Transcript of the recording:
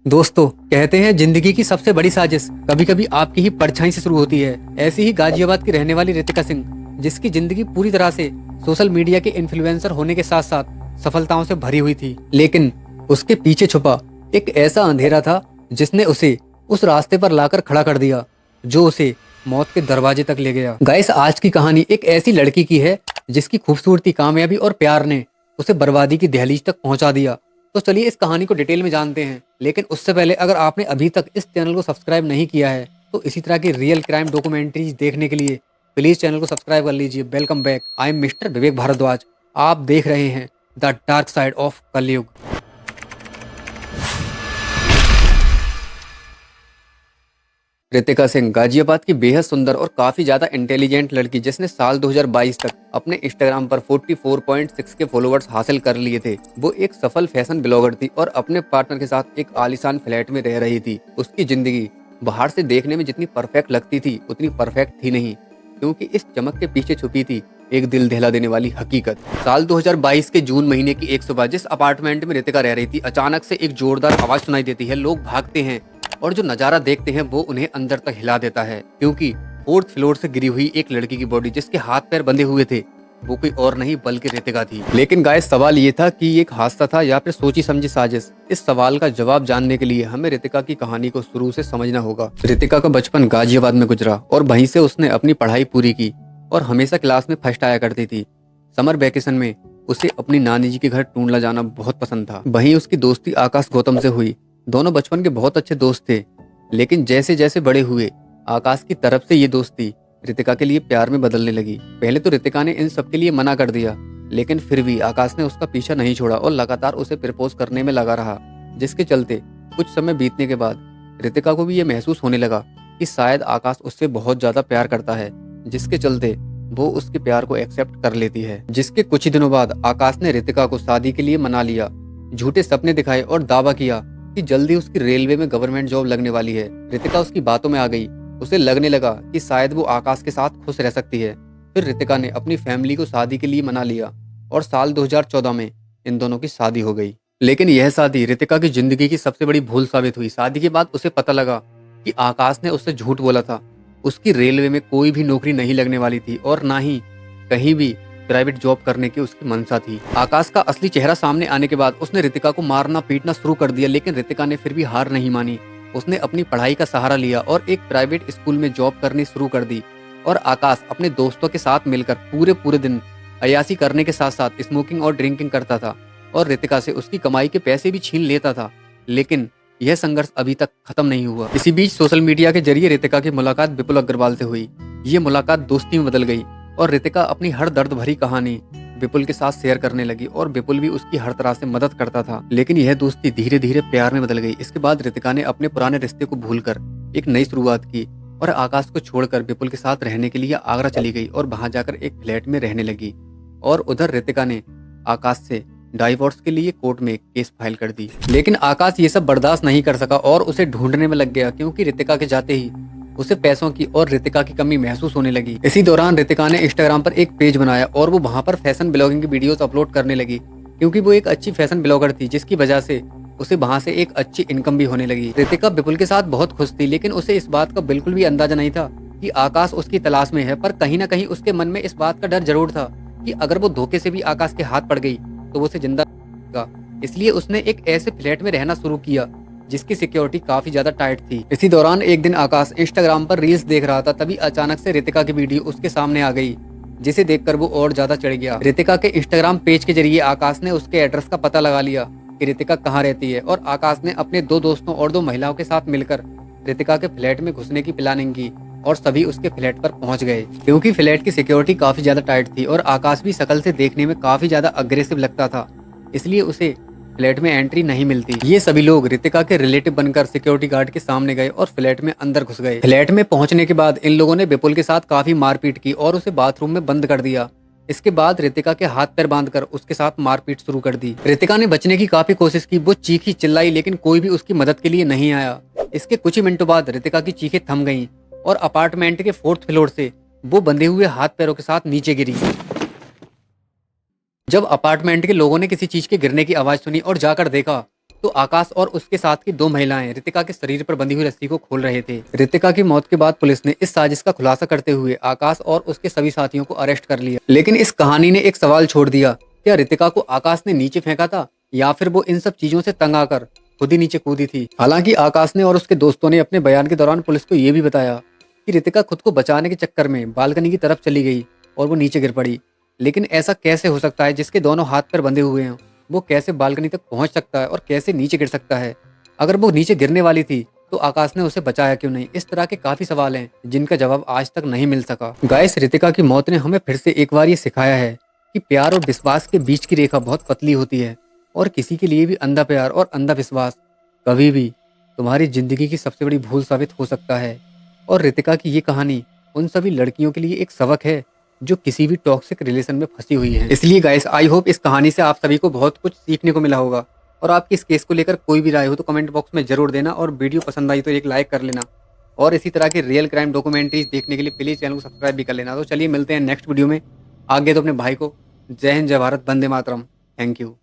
दोस्तों, कहते हैं जिंदगी की सबसे बड़ी साजिश कभी कभी आपकी ही परछाई से शुरू होती है। ऐसी ही गाजियाबाद की रहने वाली रितिका सिंह, जिसकी जिंदगी पूरी तरह से सोशल मीडिया के इन्फ्लुएंसर होने के साथ साथ सफलताओं से भरी हुई थी, लेकिन उसके पीछे छुपा एक ऐसा अंधेरा था जिसने उसे उस रास्ते पर लाकर खड़ा कर दिया जो उसे मौत के दरवाजे तक ले गया। गाइस, आज की कहानी एक ऐसी लड़की की है जिसकी खूबसूरती, कामयाबी और प्यार ने उसे बर्बादी की दहलीज तक पहुंचा दिया। तो चलिए इस कहानी को डिटेल में जानते हैं, लेकिन उससे पहले अगर आपने अभी तक इस चैनल को सब्सक्राइब नहीं किया है तो इसी तरह की रियल क्राइम डॉक्यूमेंट्रीज देखने के लिए प्लीज चैनल को सब्सक्राइब कर लीजिए। Welcome back, I am mister Vivek Bhardwaj. आप देख रहे हैं द डार्क साइड ऑफ कलयुग। रितिका सिंह गाजियाबाद की बेहद सुंदर और काफी ज्यादा इंटेलिजेंट लड़की, जिसने साल 2022 तक अपने इंस्टाग्राम पर 44.6 के फॉलोअर्स हासिल कर लिए थे। वो एक सफल फैशन ब्लॉगर थी और अपने पार्टनर के साथ एक आलीशान फ्लैट में रह रही थी। उसकी जिंदगी बाहर से देखने में जितनी परफेक्ट लगती थी उतनी परफेक्ट थी नहीं, क्योंकि इस चमक के पीछे छुपी थी एक दिल दहला देने वाली हकीकत। साल 2022 के जून महीने की एक सुबह जिस अपार्टमेंट में रितिका रह रही थी, अचानक से एक जोरदार आवाज सुनाई देती है। लोग भागते हैं और जो नजारा देखते हैं वो उन्हें अंदर तक हिला देता है, क्योंकि फोर्थ फ्लोर से गिरी हुई एक लड़की की बॉडी, जिसके हाथ पैर बंधे हुए थे, वो कोई और नहीं बल्कि रितिका थी। लेकिन गाइस, सवाल ये था कि ये एक हादसा था या फिर सोची समझी साजिश। इस सवाल का जवाब जानने के लिए हमें रितिका की कहानी को शुरू से समझना होगा। रितिका का बचपन गाजियाबाद में गुजरा और वहीं से उसने अपनी पढ़ाई पूरी की और हमेशा क्लास में फर्स्ट आया करती थी। समर वेकेशन में उसे अपनी नानी जी के घर टूंडला जाना बहुत पसंद था। वहीं उसकी दोस्ती आकाश गौतम से हुई। दोनों बचपन के बहुत अच्छे दोस्त थे, लेकिन जैसे जैसे बड़े हुए आकाश की तरफ से ये दोस्ती रितिका के लिए प्यार में बदलने लगी। पहले तो रितिका ने इन सब के लिए मना कर दिया, लेकिन फिर भी आकाश ने उसका पीछा नहीं छोड़ा और लगातार उसे प्रपोज करने में लगा रहा, जिसके चलते कुछ समय बीतने के बाद रितिका को भी ये महसूस होने लगा कि शायद आकाश उससे बहुत ज्यादा प्यार करता है, जिसके चलते वो उसके प्यार को एक्सेप्ट कर लेती है। जिसके कुछ ही दिनों बाद आकाश ने रितिका को शादी के लिए मना लिया, झूठे सपने दिखाए और दावा किया कि जल्दी उसकी रेलवे में गवर्नमेंट जॉब लगने वाली है। रितिका उसकी बातों में आ गई। उसे लगने लगा कि शायद वो आकाश के साथ खुश रह सकती है। फिर रितिका ने अपनी फैमिली को शादी के लिए मना लिया और साल 2014 में इन दोनों की शादी हो गई। लेकिन यह शादी रितिका की जिंदगी की सबसे बड़ी भूल साबित हुई। शादी के बाद उसे पता लगा कि आकाश ने उससे झूठ बोला था। उसकी रेलवे में कोई भी नौकरी नहीं लगने वाली थी और ना ही कहीं भी प्राइवेट जॉब करने की उसकी मंशा थी। आकाश का असली चेहरा सामने आने के बाद उसने रितिका को मारना पीटना शुरू कर दिया, लेकिन रितिका ने फिर भी हार नहीं मानी। उसने अपनी पढ़ाई का सहारा लिया और एक प्राइवेट स्कूल में जॉब करनी शुरू कर दी। और आकाश अपने दोस्तों के साथ मिलकर पूरे पूरे दिन अय्याशी करने के साथ साथ स्मोकिंग और ड्रिंकिंग करता था और रितिका से उसकी कमाई के पैसे भी छीन लेता था। लेकिन यह संघर्ष अभी तक खत्म नहीं हुआ। इसी बीच सोशल मीडिया के जरिए रितिका की मुलाकात विपुल अग्रवाल से हुई। ये मुलाकात दोस्ती में बदल गई और रितिका अपनी हर दर्द भरी कहानी विपुल के साथ शेयर करने लगी और विपुल भी उसकी हर तरह से मदद करता था। लेकिन यह दोस्ती धीरे धीरे प्यार में बदल गई। इसके बाद रितिका ने अपने पुराने रिश्ते को भूलकर एक नई शुरुआत की और आकाश को छोड़कर विपुल के साथ रहने के लिए आगरा चली गई और वहां जाकर एक फ्लैट में रहने लगी। और उधर रितिका ने आकाश से डाइवोर्स के लिए कोर्ट में केस फाइल कर दी। लेकिन आकाश ये सब बर्दाश्त नहीं कर सका और उसे ढूंढने में लग गया, क्योंकि रितिका के जाते ही उसे पैसों की और रितिका की कमी महसूस होने लगी। इसी दौरान रितिका ने इंस्टाग्राम पर एक पेज बनाया और वो वहां पर फैशन ब्लॉगिंग की वीडियोस अपलोड करने लगी, क्योंकि वो एक अच्छी फैशन ब्लॉगर थी, जिसकी वजह से उसे वहां से एक अच्छी इनकम भी होने लगी। रितिका विपुल के साथ बहुत खुश थी, लेकिन उसे इस बात का बिल्कुल भी अंदाजा नहीं था कि आकाश उसकी तलाश में है। पर कहीं ना कहीं उसके मन में इस बात का डर जरूर था कि अगर वो धोखे से भी आकाश के हाथ पड़ गई तो वो उसे जिंदा रखेगा। इसलिए उसने एक ऐसे फ्लैट में रहना शुरू किया जिसकी सिक्योरिटी काफी ज्यादा टाइट थी। इसी दौरान एक दिन आकाश इंस्टाग्राम पर रील्स देख रहा था, तभी अचानक से रितिका की वीडियो उसके सामने आ गई, जिसे देखकर वो और ज्यादा चढ़ गया। रितिका के इंस्टाग्राम पेज के जरिए आकाश ने उसके एड्रेस का पता लगा लिया कि रितिका कहाँ रहती है और आकाश ने अपने दो दोस्तों और दो महिलाओं के साथ मिलकर रितिका के फ्लैट में घुसने की प्लानिंग की और सभी उसके फ्लैट पर पहुंच गए। क्योंकि फ्लैट की सिक्योरिटी काफी ज्यादा टाइट थी और आकाश भी शकल से देखने में काफी ज्यादा अग्रेसिव लगता था, इसलिए उसे फ्लैट में एंट्री नहीं मिलती। ये सभी लोग रितिका के रिलेटिव बनकर सिक्योरिटी गार्ड के सामने गए और फ्लैट में अंदर घुस गए। फ्लैट में पहुंचने के बाद इन लोगों ने विपुल के साथ काफी मारपीट की और उसे बाथरूम में बंद कर दिया। इसके बाद रितिका के हाथ पैर बांधकर उसके साथ मारपीट शुरू कर दी। रितिका ने बचने की काफी कोशिश की, वो चीखी चिल्लाई, लेकिन कोई भी उसकी मदद के लिए नहीं आया। इसके कुछ ही मिनटों बाद रितिका की चीखें थम गईं और अपार्टमेंट के 4th फ्लोर से वो बंधे हुए हाथ पैरों के साथ नीचे गिरी। जब अपार्टमेंट के लोगों ने किसी चीज के गिरने की आवाज सुनी और जाकर देखा तो आकाश और उसके साथ की दो महिलाएं रितिका के शरीर पर बंधी हुई रस्सी को खोल रहे थे। रितिका की मौत के बाद पुलिस ने इस साजिश का खुलासा करते हुए आकाश और उसके सभी साथियों को अरेस्ट कर लिया। लेकिन इस कहानी ने एक सवाल छोड़ दिया, क्या रितिका को आकाश ने नीचे फेंका था या फिर वो इन सब चीजों से तंग आकर खुद ही नीचे कूदी थी। हालांकि आकाश ने और उसके दोस्तों ने अपने बयान के दौरान पुलिस को यह भी बताया कि रितिका खुद को बचाने के चक्कर में बालकनी की तरफ चली गई और वो नीचे गिर पड़ी। लेकिन ऐसा कैसे हो सकता है, जिसके दोनों हाथ पैर बंधे हुए हैं वो कैसे बालकनी तक पहुंच सकता है और कैसे नीचे गिर सकता है। अगर वो नीचे गिरने वाली थी तो आकाश ने उसे बचाया क्यों नहीं। इस तरह के काफी सवाल हैं जिनका जवाब आज तक नहीं मिल सका। गाइस, रितिका की मौत ने हमें फिर से एक बार ये सिखाया है कि प्यार और विश्वास के बीच की रेखा बहुत पतली होती है और किसी के लिए भी अंधा प्यार और अंधा विश्वास कभी भी तुम्हारी जिंदगी की सबसे बड़ी भूल साबित हो सकता है। और रितिका की ये कहानी उन सभी लड़कियों के लिए एक सबक है जो किसी भी टॉक्सिक रिलेशन में फंसी हुई हैं। इसलिए गाइस, आई होप इस कहानी से आप सभी को बहुत कुछ सीखने को मिला होगा। और आपकी इस केस को लेकर कोई भी राय हो तो कमेंट बॉक्स में जरूर देना, और वीडियो पसंद आई तो एक लाइक कर लेना। और इसी तरह के रियल क्राइम डॉक्यूमेंट्रीज देखने के लिए प्लीज चैनल को सब्सक्राइब भी कर लेना। तो चलिए मिलते हैं नेक्स्ट वीडियो में। आगे तो अपने भाई को जय हिंद, जय भारत, वंदे मातरम। Thank you.